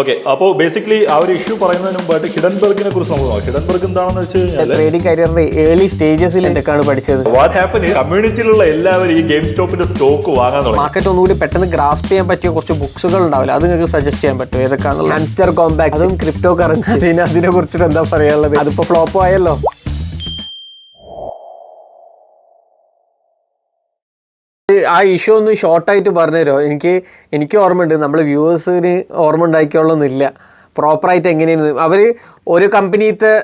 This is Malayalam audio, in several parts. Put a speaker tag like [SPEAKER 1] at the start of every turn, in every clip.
[SPEAKER 1] ഓക്കെ, അപ്പോൾ ബേസിക്കലി ആ ഒരു ഇഷ്യൂ പറയുന്നതിന് മുമ്പായിട്ട് ഹിഡൻബർഗിനെ കുറിച്ച് നമുക്ക് നോക്കാം. ഹിഡൻബർഗ് എന്താണെന്ന് വെച്ച് കഴിഞ്ഞാൽ
[SPEAKER 2] ട്രേഡിംഗ് കരിയറിന്റെ ഏർലി സ്റ്റേജസിൽ എന്തൊക്കെയാണ് പഠിച്ചത്.
[SPEAKER 1] വാട്ട് ഹാപ്പൻ കമ്മ്യൂണിറ്റിയിലുള്ള എല്ലാവരും ഈ ഗെയിം സ്റ്റോപ്പിന്റെ സ്റ്റോക്ക് വാങ്ങാൻ തുടങ്ങി.
[SPEAKER 2] മാർക്കറ്റ് ഒന്നുകൂടി പെട്ടെന്ന് ഗ്രാസ്പ് ചെയ്യാൻ പറ്റിയ കുറച്ച് ബുക്സുകൾ ഉണ്ടാവില്ല, അത് നിങ്ങൾക്ക് സജസ്റ്റ് ചെയ്യാൻ പറ്റും ഏതൊക്കെയാണെന്നുള്ള. ഹാൻസ്റ്റർ കോമ്പാക്ട്, അതും ക്രിപ്റ്റോ കറൻസി, അതിനെ കുറിച്ചിട്ട് എന്താ പറയാനുള്ളത്? അതിപ്പോ ഫ്ലോപ്പ് ആയല്ലോ. ആ ഇഷ്യൂ ഒന്ന് ഷോർട്ടായിട്ട് പറഞ്ഞുതരുമോ? എനിക്ക് ഓർമ്മയുണ്ട്, നമ്മൾ വ്യൂവേഴ്സിന് ഓർമ്മ ഉണ്ടാക്കിയോളൊന്നുമില്ല പ്രോപ്പറായിട്ട് എങ്ങനെയാണ് അവർ ഒരു കമ്പനിത്തെ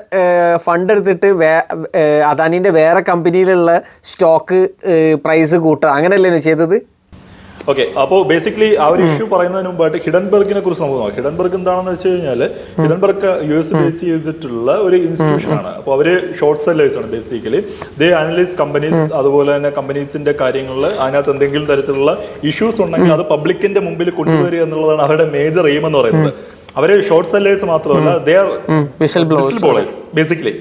[SPEAKER 2] ഫണ്ട് എടുത്തിട്ട് അദാനിൻ്റെ വേറെ കമ്പനിയിലുള്ള സ്റ്റോക്ക് പ്രൈസ് കൂട്ടുക, അങ്ങനെയല്ലേ ചെയ്തത്?
[SPEAKER 1] ഓക്കെ, അപ്പോൾ ബേസിക്കലി ആ ഒരു ഇഷ്യൂ പറയുന്നതിന് മുമ്പായിട്ട് ഹിഡൻബർഗിനെ കുറിച്ച് നമുക്ക് നോക്കാം. ഹിഡൻബർഗ് എന്താണെന്ന് വെച്ച് കഴിഞ്ഞാൽ ഹിഡൻബർഗ് US ബേസ് ചെയ്തിട്ടുള്ള ഒരു ഇൻസ്റ്റിറ്റ്യൂഷൻ ആണ്. അപ്പോൾ അവര് ഷോർട്ട് സെല്ലേഴ്സ് ആണ്. ബേസിക്കലി ദേ അനലൈസ് കമ്പനീസ്, അതുപോലെ തന്നെ കമ്പനീസിന്റെ കാര്യങ്ങളിൽ അതിനകത്ത് എന്തെങ്കിലും തരത്തിലുള്ള ഇഷ്യൂസ് ഉണ്ടെങ്കിൽ അത് പബ്ലിക്കിന്റെ മുമ്പിൽ കൊണ്ടുവരിക എന്നുള്ളതാണ് അവരുടെ മേജർ എയിം എന്ന് പറയുന്നത്. അവര് ഷോർട്ട് സെല്ലേഴ്സ് മാത്രമല്ല, they are whistle blowers basically.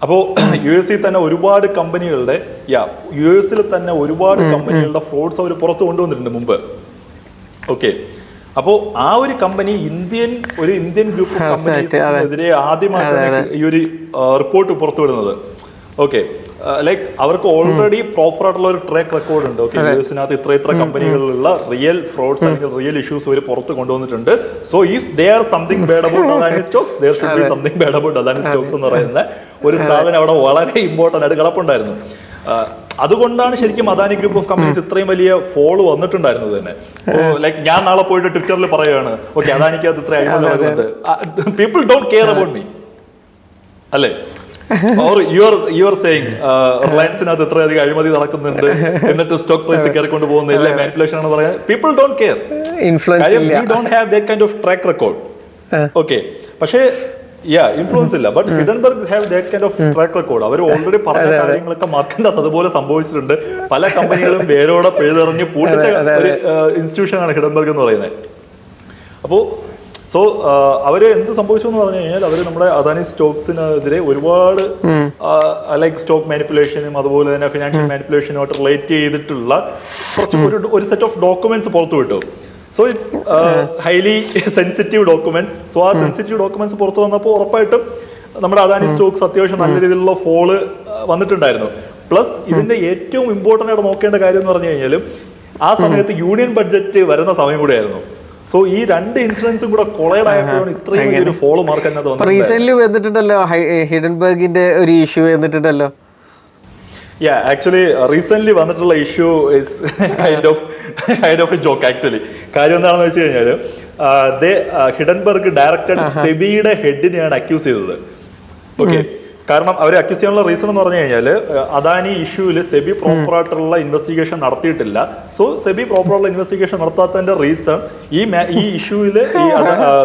[SPEAKER 1] അപ്പോൾ US തന്നെ ഒരുപാട് കമ്പനികളുടെ US തന്നെ ഒരുപാട് കമ്പനികളുടെ ഫ്രോഡ്സ് അവർ പുറത്തു കൊണ്ടുവന്നിട്ടുണ്ട് മുമ്പ്. ഓക്കെ, അപ്പോൾ ആ ഒരു കമ്പനി ഇന്ത്യൻ ഗ്രൂപ്പ് ഓഫ് കമ്പനീസിനെതിരെ ആദ്യമായിട്ടാണ് ഈ ഒരു റിപ്പോർട്ട് പുറത്തുവിടുന്നത്. ഓക്കെ, ലൈക്ക് അവർക്ക് ഓൾറെഡി പ്രോപ്പർ ആയിട്ടുള്ള ഒരു ട്രാക്ക് റെക്കോർഡ് ഉണ്ട്. ഓക്കെ, US ഇത്ര കമ്പനികളിലുള്ള റിയൽ ഫ്രോഡ്സ് അല്ലെങ്കിൽ റിയൽ ഇഷ്യൂസ് അവർ പുറത്ത് കൊണ്ടുവന്നിട്ടുണ്ട്. So if there something bad about Adani stocks, there should be something bad about Adani stocks എന്ന് പറയുന്ന ഒരു സാധനം അവിടെ വളരെ ഇമ്പോർട്ടന്റ് ആയിട്ട് കിടപ്പുണ്ടായിരുന്നു. അതുകൊണ്ടാണ് ശരിക്കും അദാനി ഗ്രൂപ്പ് ഓഫ് കമ്പനീസ് ഇത്രയും വലിയ ഫോളോ വന്നിട്ടുണ്ടായിരുന്നത് തന്നെ. ലൈക്ക് ഞാൻ നാളെ പോയിട്ട് ട്വിറ്ററിൽ പറയുകയാണ്, ഓക്കെ അദാനിക്കകത്ത് ഇത്ര അഴിമതി നടക്കുന്നുണ്ട്, people don't care about me അല്ലേ? ഓർ യു ആർ സേയിങ് റിലയൻസിനകത്ത് ഇത്രയധികം അഴിമതി നടക്കുന്നുണ്ട്, എന്നിട്ട് സ്റ്റോക്ക് പ്രൈസ് കയറിക്കൊണ്ട് പോകുന്നില്ല, മാനിപ്പുലേഷൻ ആണ് പറയാൻ. People don't care, you don't have that kind of track record. Okay, പക്ഷേ ഇൻഫ്ലുവൻസ് ഇല്ല. But Hindenburg have that kind of track record. അവർ ഓൾറെഡി പറഞ്ഞ കാര്യങ്ങളൊക്കെ മാർക്കറ്റിന്റെ അതുപോലെ സംഭവിച്ചിട്ടുണ്ട്. പല കമ്പനികളും വേരോടെ പിഴുതെറിഞ്ഞ് പൂട്ടിച്ച ഒരു ഇൻസ്റ്റിറ്റ്യൂഷൻ ആണ് ഹിഡൻബർഗ് എന്ന് പറയുന്നത്. അപ്പോൾ അവര് എന്ത് സംഭവിച്ചു എന്ന് പറഞ്ഞു കഴിഞ്ഞാൽ അവര് നമ്മുടെ അദാനി സ്റ്റോക്സിനെതിരെ ഒരുപാട് ലൈക്ക് സ്റ്റോക്ക് മാനിപ്പുലേഷനും അതുപോലെ തന്നെ ഫിനാൻഷ്യൽ മാനിപ്പുലേഷനുമായിട്ട് റിലേറ്റ് ചെയ്തിട്ടുള്ള ഒരു സെറ്റ് ഓഫ് ഡോക്യുമെന്റ്സ് പുറത്തു വിട്ടു. So it's highly sensitive documents. So ആ സെൻസിറ്റീവ് ഡോക്യുമെന്റ്സ് പുറത്തു വന്നപ്പോൾ ഉറപ്പായിട്ടും നമ്മുടെ അദാനി സ്റ്റോക്സ് അത്യാവശ്യം നല്ല രീതിയിലുള്ള ഫോള് വന്നിട്ടുണ്ടായിരുന്നു. പ്ലസ് ഇതിന്റെ ഏറ്റവും ഇമ്പോർട്ടൻ്റ് ആയിട്ട് നോക്കേണ്ട കാര്യം എന്ന് പറഞ്ഞു കഴിഞ്ഞാൽ ആ സമയത്ത് യൂണിയൻ ബഡ്ജറ്റ് വരുന്ന സമയം കൂടെയായിരുന്നു. സോ ഈ രണ്ട് ഇൻസിഡൻസും കൂടെ കൊളൈഡ് ആയപ്പോഴാണ് ഇത്രയും വലിയൊരു ഫോളോ മാർക്ക് അതിനകത്ത്
[SPEAKER 2] റീസെന്റ് വന്നിട്ടുണ്ടല്ലോ. ഹിഡൻബർഗിന്റെ ഒരു ഇഷ്യൂ വന്നിട്ടുണ്ടല്ലോ.
[SPEAKER 1] ആക്ച്വലി റീസെന്റ് വന്നിട്ടുള്ള issue is kind of A joke actually. കാര്യം എന്താണെന്ന് വെച്ച് കഴിഞ്ഞാൽ ഹിഡൻബർഗ് ഡയറക്ടർ സെബിയുടെ ഹെഡിനെയാണ് അക്യൂസ് ചെയ്തത്. ഓക്കെ, കാരണം അവരെ അക്യൂസ് ചെയ്യാനുള്ള റീസൺ എന്ന് പറഞ്ഞു കഴിഞ്ഞാൽ അദാനി ഇഷ്യൂവിൽ സെബി പ്രോപ്പർ ആയിട്ടുള്ള ഇൻവെസ്റ്റിഗേഷൻ നടത്തിയിട്ടില്ല. സോ സെബി പ്രോപ്പർ ആയിട്ടുള്ള ഇൻവെസ്റ്റിഗേഷൻ നടത്താത്തതിന്റെ റീസൺ ഈ ഇഷ്യൂവിൽ ഈ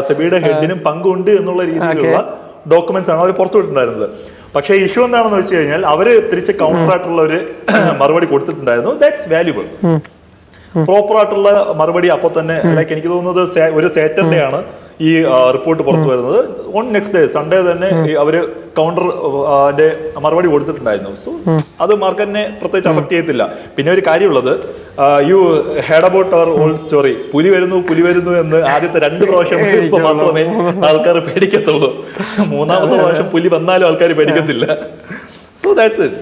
[SPEAKER 1] സെബിയുടെ ഹെഡിനും പങ്കുണ്ട് എന്നുള്ള രീതിയിലുള്ള ഡോക്യുമെന്റ്സ് ആണ് അവർ പുറത്തുവിട്ടിട്ടുണ്ടായിരുന്നത്. പക്ഷേ ഇഷ്യൂ എന്താണെന്ന് വെച്ച് കഴിഞ്ഞാൽ അവര് തിരിച്ച് കൗണ്ടർ ആയിട്ടുള്ള ഒരു മറുപടി കൊടുത്തിട്ടുണ്ടായിരുന്നു. That's valuable. പ്രോപ്പർ ആയിട്ടുള്ള മറുപടി അപ്പോൾ തന്നെ ലൈക്ക് എനിക്ക് തോന്നുന്നത് ഒരു സാറ്റർഡേ ആണ് ഈ റിപ്പോർട്ട് പുറത്തു വരുന്നത്. ഓൺ നെക്സ്റ്റ് ഡേ സൺഡേ തന്നെ അവര് കൗണ്ടർ മറുപടി കൊടുത്തിട്ടുണ്ടായിരുന്നു. സോ അത് മാർക്കറ്റിനെ പ്രത്യേകിച്ച് അഫക്ട് ചെയ്യത്തില്ല. പിന്നെ ഒരു കാര്യമുള്ളത്, you heard about our old story, പുലി വരുന്നു എന്ന് ആദ്യത്തെ 2 പ്രാവശ്യം മാത്രമേ ആൾക്കാർ പേടിക്കത്തുള്ളൂ. മൂന്നാമത്തെ പ്രാവശ്യം പുലി വന്നാലും ആൾക്കാർ പേടിക്കത്തില്ല. So that's it.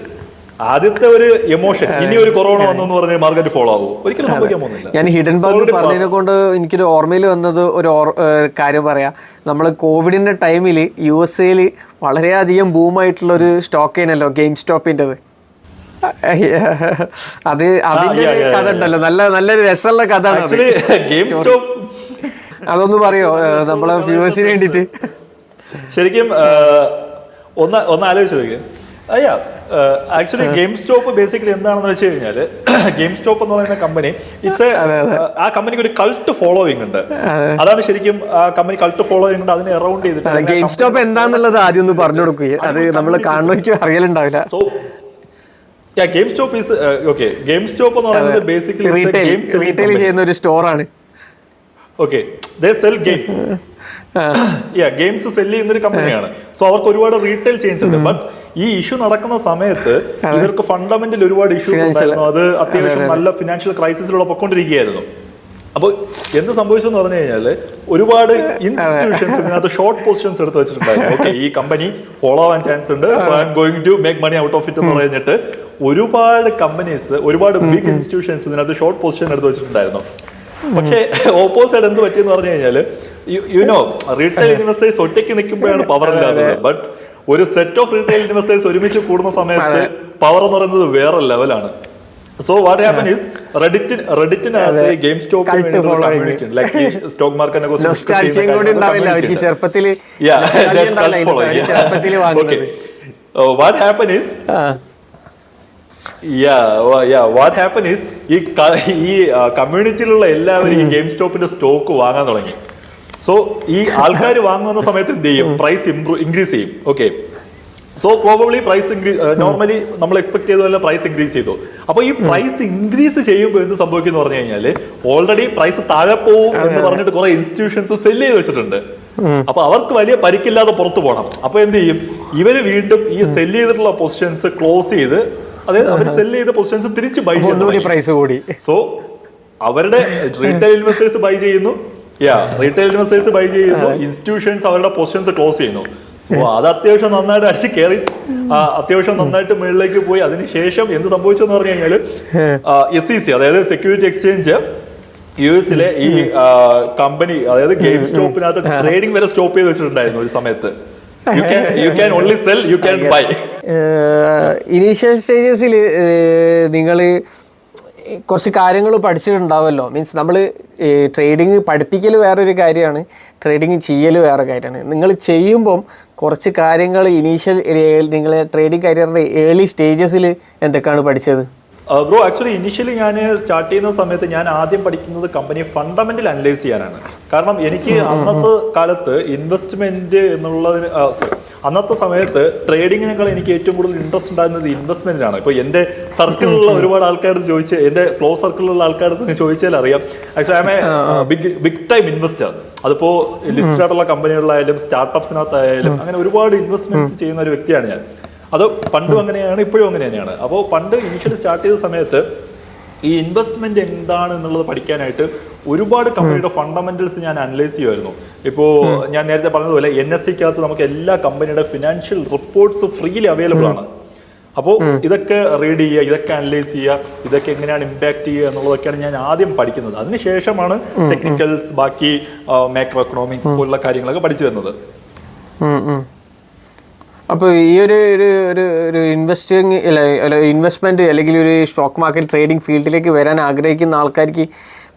[SPEAKER 1] ആദ്യത്തെ ഒരു എമോഷൻ, ഇനി ഒരു കൊറോണ വന്നു എന്ന് പറഞ്ഞാൽ മാർക്കറ്റ് ഫോളോ ആവും, ഒരിക്കലും സംഭവിക്കാൻ പോകുന്നില്ല.
[SPEAKER 2] ഞാൻ ഹിഡൻബർഗ് പറഞ്ഞതിനെ കൊണ്ട് എനിക്കൊരു ഓർമ്മയിൽ വന്നത് ഒരു കാര്യം പറയാം. നമ്മൾ കോവിഡിന്റെ ടൈമിൽ USA വളരെയധികം ബൂമായിട്ടുള്ള ഒരു സ്റ്റോക്ക് ആണല്ലോ ഗെയിം സ്റ്റോപ്പിൻ്റെത്. അത് അതിന്റെ കഥ ഉണ്ടല്ലോ, നല്ലൊരു രസമുള്ള കഥ ആണ്
[SPEAKER 1] ഗെയിം സ്റ്റോപ്പ്.
[SPEAKER 2] അതൊന്ന് പറയോ നമ്മളെ വ്യൂവേഴ്സിന് വേണ്ടിയിട്ട്?
[SPEAKER 1] ശരിക്കും ഒന്ന് ആലോചിച്ച് നോക്കിയാൽ ആക്ച്വലി ഗെയിം സ്റ്റോപ്പ് ബേസിക്കലി എന്താണെന്ന് വെച്ച് കഴിഞ്ഞാൽ ഗെയിം സ്റ്റോപ്പ് എന്ന് പറയുന്ന കമ്പനി ആ കമ്പനിക്ക് ഒരു കൾട്ട് ഫോളോയിങ് ഉണ്ട്. അതാണ് ശരിക്കും ആ കമ്പനി കൾട്ട് ഫോളോയിങ് ഉണ്ട്. അതിനെ അറൗണ്ട് ചെയ്തിട്ട്
[SPEAKER 2] ഗെയിം സ്റ്റോപ്പ് എന്താന്നുള്ളത് ആദ്യം ഒന്ന് പറഞ്ഞു കൊടുക്കുക. അത് നമ്മൾ കാണുന്നവർക്ക് അറിയലുണ്ടാവില്ല.
[SPEAKER 1] GameStop is okay. GameStop എന്ന് പറയുന്നത് ബേസിക്കലി
[SPEAKER 2] റീറ്റെയിൽ ചെയ്യുന്ന ഒരു സ്റ്റോറാണ്.
[SPEAKER 1] Okay, they sell games. Games sell ചെയ്യുന്ന ഒരു കമ്പനിയാണ്. സോ അവർക്ക് ഒരുപാട് റീറ്റെയിൽ ചെയിൻസ് ഉണ്ട്. ബട്ട് ഈ ഇഷ്യൂ നടക്കുന്ന സമയത്ത് ഇവർക്ക് ഫണ്ടമെന്റൽ ഒരുപാട് ഇഷ്യൂസ് ഉണ്ടായിരുന്നു. അത് അത്യാവശ്യം നല്ല ഫിനാൻഷ്യൽ ക്രൈസിസിലൂടെ പൊയ്ക്കൊണ്ടിരിക്കുകയായിരുന്നു. അപ്പോൾ എന്ത് സംഭവിച്ചെന്ന് പറഞ്ഞു കഴിഞ്ഞാൽ ഒരുപാട് ഇൻസ്റ്റിറ്റ്യൂഷൻസ് ഇതിനകത്ത് ഷോർട്ട് പൊസിഷൻസ് എടുത്ത് വെച്ചിട്ടുണ്ടായിരുന്നു. ഓക്കെ, ഈ കമ്പനി ഫോളോ ആവാൻ ചാൻസ് ഉണ്ട്, so I'm going to make money out of it എന്ന് പറഞ്ഞിട്ട് ഒരുപാട് കമ്പനീസ്, ഒരുപാട് ബിഗ് ഇൻസ്റ്റിറ്റ്യൂഷൻസ് ഇതിനകത്ത് ഷോർട്ട് പൊസിഷൻ എടുത്ത് വെച്ചിട്ടുണ്ടായിരുന്നു. പക്ഷേ ഓപ്പോസിറ്റ് എന്ത് പറ്റിയെന്ന് പറഞ്ഞു കഴിഞ്ഞാൽ യുനോ റീറ്റെയിൽ ഇൻവെസ്റ്റേഴ്സ് ഒറ്റയ്ക്ക് നിൽക്കുമ്പോഴാണ് പവർ ഇല്ലാത്തത്. ബട്ട് ഒരു സെറ്റ് ഓഫ് റീറ്റെയിൽ ഇൻവെസ്റ്റേഴ്സ് ഒരുമിച്ച് കൂടുന്ന സമയത്ത് പവർ എന്ന് പറയുന്നത് വേറെ ലെവലാണ്. സോ വാട്ട് ഹാപ്പൻ ഈസ് റെഡിറ്റിനകത്ത് ഗെയിം സ്റ്റോക്ക് ലൈക്ക് സ്റ്റോക്ക് മാർക്കറ്റിനെ കുറിച്ച് what happen is what happen is ഈ കമ്മ്യൂണിറ്റിയിലുള്ള എല്ലാവരും ഈ ഗെയിം സ്റ്റോപ്പിന്റെ സ്റ്റോക്ക് വാങ്ങാൻ തുടങ്ങി. സോ ഈ ആൾക്കാർ വാങ്ങുന്ന സമയത്ത് എന്ത് ചെയ്യും, പ്രൈസ് ഇൻക്രീസ് ചെയ്യും. Okay, so probably price increase, normally നമ്മൾ എക്സ്പെക്ട് ചെയ്തതല്ല പ്രൈസ് ഇൻക്രീസ് ചെയ്തു. അപ്പൊ ഈ പ്രൈസ് ഇൻക്രീസ് ചെയ്യുമ്പോൾ എന്ത് സംഭവിക്കുന്നു പറഞ്ഞു കഴിഞ്ഞാൽ ഓൾറെഡി പ്രൈസ് താഴെ പോകും എന്ന് പറഞ്ഞിട്ട് കുറെ ഇൻസ്റ്റിറ്റ്യൂഷൻസ് സെല് ചെയ്ത് വെച്ചിട്ടുണ്ട്. അപ്പൊ അവർക്ക് വലിയ പരിക്കില്ലാതെ പുറത്തു പോകണം. അപ്പൊ എന്ത് ചെയ്യും, ഇവര് വീണ്ടും ഈ സെല് ചെയ്തിട്ടുള്ള പൊസിഷൻസ് ക്ലോസ് ചെയ്ത്, അതായത് അവർ സെല് ചെയ്ത പൊസിഷൻസ് തിരിച്ച് ബൈ ചെയ്യുന്നു. സോ അവരുടെ റീറ്റെയിൽ ഇൻവെസ്റ്റേഴ്സ് ബൈ ചെയ്യുന്നു, റീറ്റെയിൽ ഇൻവെസ്റ്റേഴ്സ് ബൈ ചെയ്യുന്നു, ഇൻസ്റ്റിറ്റ്യൂഷൻസ് അവരുടെ പൊസിഷൻസ് ക്ലോസ് ചെയ്യുന്നു. സോ അത് അത്യാവശ്യം നന്നായിട്ട് അടിച്ച് കയറി, അത്യാവശ്യം നന്നായിട്ട് മുകളിലേക്ക് പോയി. അതിനുശേഷം എന്ത് സംഭവിച്ചെന്ന് പറഞ്ഞു കഴിഞ്ഞാൽ SEC, അതായത് സെക്യൂരിറ്റി എക്സ്ചേഞ്ച് US-ലെ ഈ കമ്പനി, അതായത് ഗെയിം സ്റ്റോപ്പിനകത്ത് ട്രേഡിംഗ് വരെ സ്റ്റോപ്പ് ചെയ്ത് വെച്ചിട്ടുണ്ടായിരുന്നു ഒരു സമയത്ത്. You can only sell, you can buy.
[SPEAKER 2] Initial സ്റ്റേജസിൽ നിങ്ങൾ കുറച്ച് കാര്യങ്ങൾ പഠിച്ചിട്ടുണ്ടാവുമല്ലോ. മീൻസ് നമ്മൾ ട്രേഡിങ് പഠിപ്പിക്കൽ വേറൊരു കാര്യമാണ്, ട്രേഡിങ് ചെയ്യൽ വേറെ കാര്യമാണ്. നിങ്ങൾ ചെയ്യുമ്പം കുറച്ച് കാര്യങ്ങൾ ഇനീഷ്യൽ നിങ്ങൾ ട്രേഡിങ് കരിയറിൻ്റെ ഏർലി സ്റ്റേജസിൽ എന്തൊക്കെയാണ് പഠിച്ചത്?
[SPEAKER 1] ബ്രോ, ആക്ച്വലി ഇനിഷ്യലി ഞാൻ സ്റ്റാർട്ട് ചെയ്യുന്ന സമയത്ത് ഞാൻ ആദ്യം പഠിക്കുന്നത് കമ്പനി ഫണ്ടമെന്റൽ അനലൈസ് ചെയ്യാനാണ്. കാരണം എനിക്ക് അന്നത്തെ കാലത്ത് ഇൻവെസ്റ്റ്മെന്റ് എന്നുള്ളതിന് അന്നത്തെ സമയത്ത് ട്രേഡിങ്ങിനേക്കാൾ എനിക്ക് ഏറ്റവും കൂടുതൽ ഇൻട്രസ്റ്റ് ഉണ്ടായിരുന്നത് ഇൻവെസ്റ്റ്മെന്റിലാണ്. ഇപ്പോൾ എൻ്റെ സർക്കിളിലുള്ള ഒരുപാട് ആൾക്കാരോട് ചോദിച്ച്, എൻ്റെ ക്ലോസ് സർക്കിളിലുള്ള ആൾക്കാരുടെ ചോദിച്ചാൽ അറിയാം, actually I'm a big time investor. അതിപ്പോൾ ലിസ്റ്റഡ് ആയിട്ടുള്ള കമ്പനികളിലായാലും സ്റ്റാർട്ടപ്സിനകത്തായാലും അങ്ങനെ ഒരുപാട് ഇൻവെസ്റ്റ്മെന്റ്സ് ചെയ്യുന്ന ഒരു വ്യക്തിയാണ് ഞാൻ. അത് പണ്ടും അങ്ങനെയാണ്, ഇപ്പോഴും അങ്ങനെ തന്നെയാണ്. അപ്പോൾ പണ്ട് ഇനിഷ്യലി സ്റ്റാർട്ട് ചെയ്ത സമയത്ത് ഈ ഇൻവെസ്റ്റ്മെന്റ് എന്താണ് എന്നുള്ളത് പഠിക്കാനായിട്ട് ഒരുപാട് കമ്പനിയുടെ ഫണ്ടമെന്റൽസ് ഞാൻ അനലൈസ് ചെയ്യുമായിരുന്നു. ഇപ്പോൾ ഞാൻ നേരത്തെ പറഞ്ഞതുപോലെ NSE-ക്കകത്ത് നമുക്ക് എല്ലാ കമ്പനിയുടെ ഫിനാൻഷ്യൽ റിപ്പോർട്ട്സ് ഫ്രീലി അവൈലബിൾ ആണ്. അപ്പോൾ ഇതൊക്കെ റീഡ് ചെയ്യുക, ഇതൊക്കെ അനലൈസ് ചെയ്യുക, ഇതൊക്കെ എങ്ങനെയാണ് ഇമ്പാക്ട് ചെയ്യുക എന്നുള്ളതൊക്കെയാണ് ഞാൻ ആദ്യം പഠിക്കുന്നത്. അതിനുശേഷമാണ് ടെക്നിക്കൽസ്, ബാക്കി മാക്രോ എക്കണോമിക്സ് പോലുള്ള കാര്യങ്ങളൊക്കെ പഠിച്ചു വരുന്നത്.
[SPEAKER 2] അപ്പോൾ ഈ ഒരു ഇൻവെസ്റ്റ്മെൻറ്റ് അല്ലെങ്കിൽ ഒരു സ്റ്റോക്ക് മാർക്കറ്റ് ട്രേഡിംഗ് ഫീൽഡിലേക്ക് വരാൻ ആഗ്രഹിക്കുന്ന ആൾക്കാർക്ക്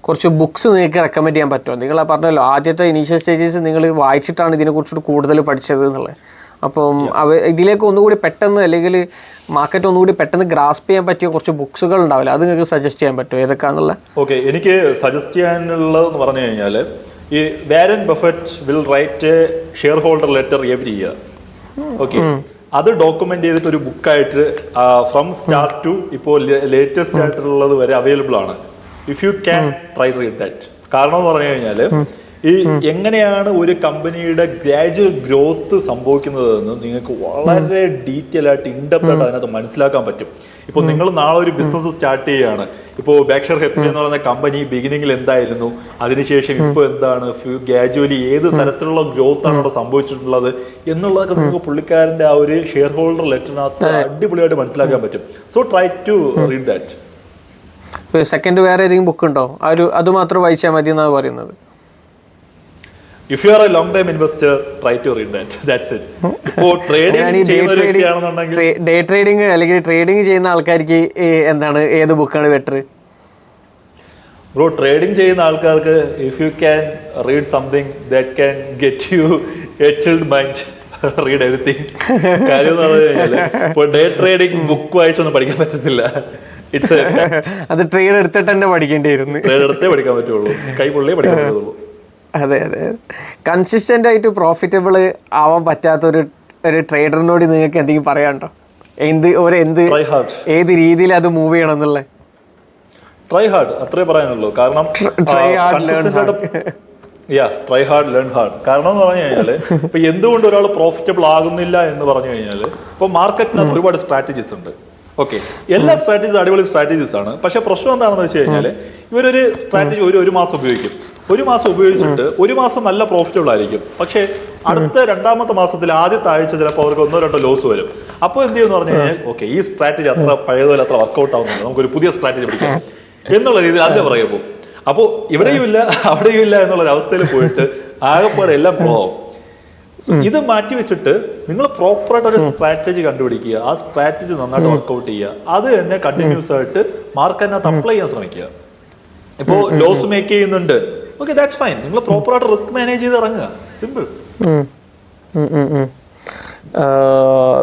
[SPEAKER 2] കുറച്ച് ബുക്സ് നിങ്ങൾക്ക് റെക്കമെൻഡ് ചെയ്യാൻ പറ്റുമോ? നിങ്ങൾ പറഞ്ഞല്ലോ ആദ്യത്തെ ഇനീഷ്യൽ സ്റ്റേജസ് നിങ്ങൾ വായിച്ചിട്ടാണ് ഇതിനെക്കുറിച്ചിട്ട് കൂടുതൽ പഠിച്ചത് എന്നുള്ളത്. അപ്പം ഇതിലേക്ക് ഒന്നുകൂടി പെട്ടെന്ന്, അല്ലെങ്കിൽ മാർക്കറ്റ് ഒന്നുകൂടി പെട്ടെന്ന് ഗ്രാസ്പ് ചെയ്യാൻ പറ്റിയ കുറച്ച് ബുക്സുകൾ ഉണ്ടാവില്ല, അത് നിങ്ങൾക്ക് സജസ്റ്റ് ചെയ്യാൻ പറ്റുമോ? ഏതൊക്കെയാണെന്നുള്ള?
[SPEAKER 1] ഓക്കെ, എനിക്ക് സജസ്റ്റ് ചെയ്യാനുള്ളതെന്ന് പറഞ്ഞു കഴിഞ്ഞാൽ ഈ Warren Buffett will write a share holder letter every year. Okay, അത് ഡോക്യുമെന്റ് ചെയ്തിട്ട് ഒരു ബുക്കായിട്ട് ഫ്രം സ്റ്റാർട്ട് ടു ഇപ്പോൾ ലേറ്റസ്റ്റ് ആയിട്ടുള്ളത് വരെ അവൈലബിൾ ആണ്. If you can try read that. കാരണം എന്ന് പറഞ്ഞു കഴിഞ്ഞാൽ ഈ എങ്ങനെയാണ് ഒരു കമ്പനിയുടെ ഗ്രാജുവൽ ഗ്രോത്ത് സംഭവിക്കുന്നതെന്ന് നിങ്ങൾക്ക് വളരെ ഡീറ്റെയിൽ ആയിട്ട് ഇൻഡെപ്ത് ആയിട്ട് അതിനകത്ത് മനസ്സിലാക്കാൻ പറ്റും. ഇപ്പോൾ നിങ്ങൾ നാളെ ഒരു ബിസിനസ് സ്റ്റാർട്ട് ചെയ്യുകയാണ്. ഇപ്പോൾ ബെർക്ക്ഷയർ ഹാത്വേ എന്ന് പറയുന്ന കമ്പനി ബിഗിനിങ്ങിൽ എന്തായിരുന്നു, അതിനുശേഷം ഇപ്പോൾ എന്താണ്, ഗ്രാജുവലി ഏത് തരത്തിലുള്ള ഗ്രോത്ത് ആണ് അവിടെ സംഭവിച്ചിട്ടുള്ളത് എന്നുള്ളതൊക്കെ നിങ്ങൾക്ക് പുള്ളിക്കാരൻ്റെ ആ ഒരു ഷെയർ ഹോൾഡർ ലെറ്ററിനകത്ത് അടിപൊളിയായിട്ട് മനസ്സിലാക്കാൻ പറ്റും. So try to read that.
[SPEAKER 2] Second വേറെ ഏതെങ്കിലും ബുക്ക് ഉണ്ടോ? അത് മാത്രം വായിച്ചാൽ മതി എന്നാണ് പറയുന്നത്.
[SPEAKER 1] If you are a long time investor, try to read that. That's it. ഇപ്പോൾ
[SPEAKER 2] ഡേ ട്രേഡിംഗ് അല്ലെങ്കിൽ ട്രേഡിംഗ് ചെയ്യുന്ന ആൾക്കാർക്ക് എന്താണ്, ഏത് ബുക്കാണ് ബെറ്റർ?
[SPEAKER 1] ബ്രോ, ട്രേഡിംഗ് ചെയ്യുന്ന ആൾക്കാർക്ക് if you can read something that can get you A chilled mind, read everything. കാര്യം എന്ന് പറഞ്ഞു കഴിഞ്ഞാൽ ഇപ്പോൾ ഡേ ട്രേഡിംഗ് ബുക്ക് വായിച്ചൊന്നും പഠിക്കാൻ പറ്റത്തില്ല. ഇറ്റ്സ്
[SPEAKER 2] അത് ട്രേഡ് എടുത്തിട്ട് തന്നെ പഠിക്കേണ്ടി വരുന്നു.
[SPEAKER 1] ട്രേഡ് എടുത്തേ പഠിക്കാൻ പറ്റുള്ളൂ, കൈ പൊള്ളിയേ പഠിക്കാൻ പറ്റുള്ളൂ.
[SPEAKER 2] അതെ അതെ, കൺസിസ്റ്റന്റ് ആയിട്ട് പ്രോഫിറ്റബിൾ ആവാൻ പറ്റാത്തൊരു ട്രേഡറിനോട് നിങ്ങൾക്ക് എന്തെങ്കിലും പറയാനുണ്ടോ? ഏത് രീതിയിൽ അത് മൂവ് ചെയ്യണം എന്നുള്ള?
[SPEAKER 1] ട്രൈ ഹാർഡ്, അത്രേ പറയാനുള്ളൂ. കാരണം ട്രൈ ഹാർഡ് ലേൺ ഹാർഡ്. കാരണം എന്ന് പറഞ്ഞു കഴിഞ്ഞാൽ ഇപ്പൊ എന്തുകൊണ്ട് ഒരാൾ പ്രോഫിറ്റബിൾ ആകുന്നില്ല എന്ന് പറഞ്ഞു കഴിഞ്ഞാൽ ഇപ്പൊ മാർക്കറ്റിനകത്ത് ഒരുപാട് സ്ട്രാറ്റജീസ് ഉണ്ട്. ഓക്കെ, എല്ലാ സ്ട്രാറ്റജീസ് അടിപൊളി സ്ട്രാറ്റജീസ് ആണ്. പക്ഷെ പ്രശ്നം എന്താണെന്ന് വെച്ച് കഴിഞ്ഞാൽ ഇവരൊരു സ്ട്രാറ്റജി ഒരു മാസം ഉപയോഗിക്കും. ഒരു മാസം ഉപയോഗിച്ചിട്ട് ഒരു മാസം നല്ല പ്രോഫിറ്റബിൾ ആയിരിക്കും. പക്ഷേ അടുത്ത രണ്ടാമത്തെ മാസത്തിൽ ആദ്യത്തെ ആഴ്ച ചിലപ്പോൾ അവർക്ക് 1-2 ലോസ് വരും. അപ്പോൾ എന്ത് ചെയ്യുമെന്ന് പറഞ്ഞു കഴിഞ്ഞാൽ ഓക്കെ ഈ സ്ട്രാറ്റജി അത്ര പഴയതുപോലെ അത്ര വർക്കൗട്ട് ആവുന്നില്ല, നമുക്കൊരു പുതിയ സ്ട്രാറ്റജി പിടിക്കാം എന്നുള്ള രീതിയിൽ അതിന്റെ പുറകെ പോകും. അപ്പോൾ ഇവിടെയും ഇല്ല അവിടെയും ഇല്ല എന്നുള്ളൊരു അവസ്ഥയിൽ പോയിട്ട് ആകെപ്പാടെ എല്ലാം പോവും. ഇത് മാറ്റി വെച്ചിട്ട് നിങ്ങൾ പ്രോപ്പറായിട്ട് ഒരു സ്ട്രാറ്റജി കണ്ടുപിടിക്കുക, ആ സ്ട്രാറ്റജി നന്നായിട്ട് വർക്കൗട്ട് ചെയ്യുക, അത് തന്നെ കണ്ടിന്യൂസ് ആയിട്ട് മാർക്കറ്റിനകത്ത് അപ്ലൈ ചെയ്യാൻ ശ്രമിക്കുക. ഇപ്പോൾ ലോസ് മേക്ക് ചെയ്യുന്നുണ്ട്, ഓക്കെ ദാറ്റ്സ് ഫൈൻ, നിങ്ങൾ പ്രോപ്പറായിട്ട് റിസ്ക് മാനേജ് ചെയ്ത് ഇറങ്ങുക, സിമ്പിൾ.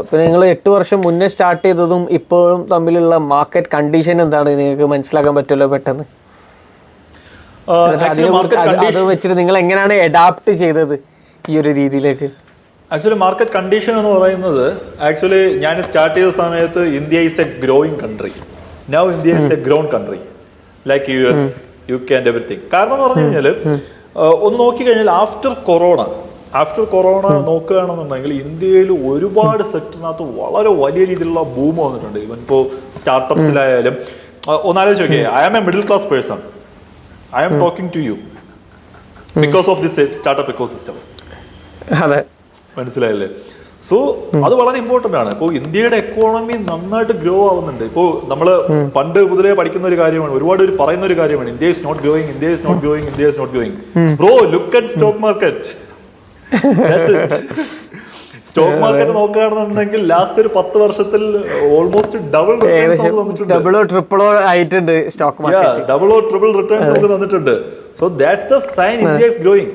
[SPEAKER 2] പിന്നെ നിങ്ങൾ 8 വർഷം മുന്നേ സ്റ്റാർട്ട് ചെയ്തതും ഇപ്പോഴും തമ്മിലുള്ള മാർക്കറ്റ് കണ്ടീഷൻ എന്താണ് നിങ്ങൾക്ക് മനസ്സിലാക്കാൻ പറ്റുമല്ലോ പെട്ടെന്ന്? അത് വെച്ചിട്ട് നിങ്ങൾ എങ്ങനെയാണ് അഡാപ്റ്റ് ചെയ്തത് ഈ ഒരു രീതിയിലേക്ക്?
[SPEAKER 1] ആക്ച്വലി മാർക്കറ്റ് കണ്ടീഷൻ എന്ന് പറയുന്നത് ആക്ച്വലി ഞാൻ സ്റ്റാർട്ട് ചെയ്ത സമയത്ത് India is A growing country. Now India is A grown country like US, UK and everything. കാരണം എന്ന് പറഞ്ഞു കഴിഞ്ഞാൽ ഒന്ന് നോക്കിക്കഴിഞ്ഞാൽ ആഫ്റ്റർ കൊറോണ നോക്കുകയാണെന്നുണ്ടെങ്കിൽ ഇന്ത്യയിൽ ഒരുപാട് സെക്ടറിനകത്ത് വളരെ വലിയ രീതിയിലുള്ള ബൂം വന്നിട്ടുണ്ട്. ഇവൻ ഇപ്പോൾ സ്റ്റാർട്ടപ്സിലായാലും ഒന്നാലോചിച്ച് നോക്കിയേ, I am a middle class person, I am talking to you because of this startup ecosystem.
[SPEAKER 2] അതെ,
[SPEAKER 1] മനസ്സിലായില്ലേ? സോ അത് വളരെ ഇമ്പോർട്ടന്റ് ആണ്. ഇപ്പോൾ ഇന്ത്യയുടെ എക്കോണമി നന്നായിട്ട് ഗ്രോ ആവുന്നുണ്ട്. ഇപ്പോൾ നമ്മൾ പണ്ട് മുതലേ പഠിക്കുന്ന ഒരു കാര്യമാണ്, ഒരുപാട് പേര് പറയുന്ന ഒരു കാര്യമാണ്, India is not growing, India is not growing, India is not growing. Bro look at stock market. സ്റ്റോക്ക് മാർക്കറ്റ് നോക്കുകയാണെന്നുണ്ടെങ്കിൽ ലാസ്റ്റ് ഒരു 10 വർഷത്തിൽ ഓൾമോസ്റ്റ്
[SPEAKER 2] ഡബിളോ ട്രിപ്പിളോ ആയിട്ടുണ്ട് സ്റ്റോക്ക് മാർക്കറ്റ്,
[SPEAKER 1] ഡബിളോ ട്രിപ്പിൾ റിട്ടേൺസ് നമുക്ക് തന്നിട്ടുണ്ട്. So that's the sign India is growing.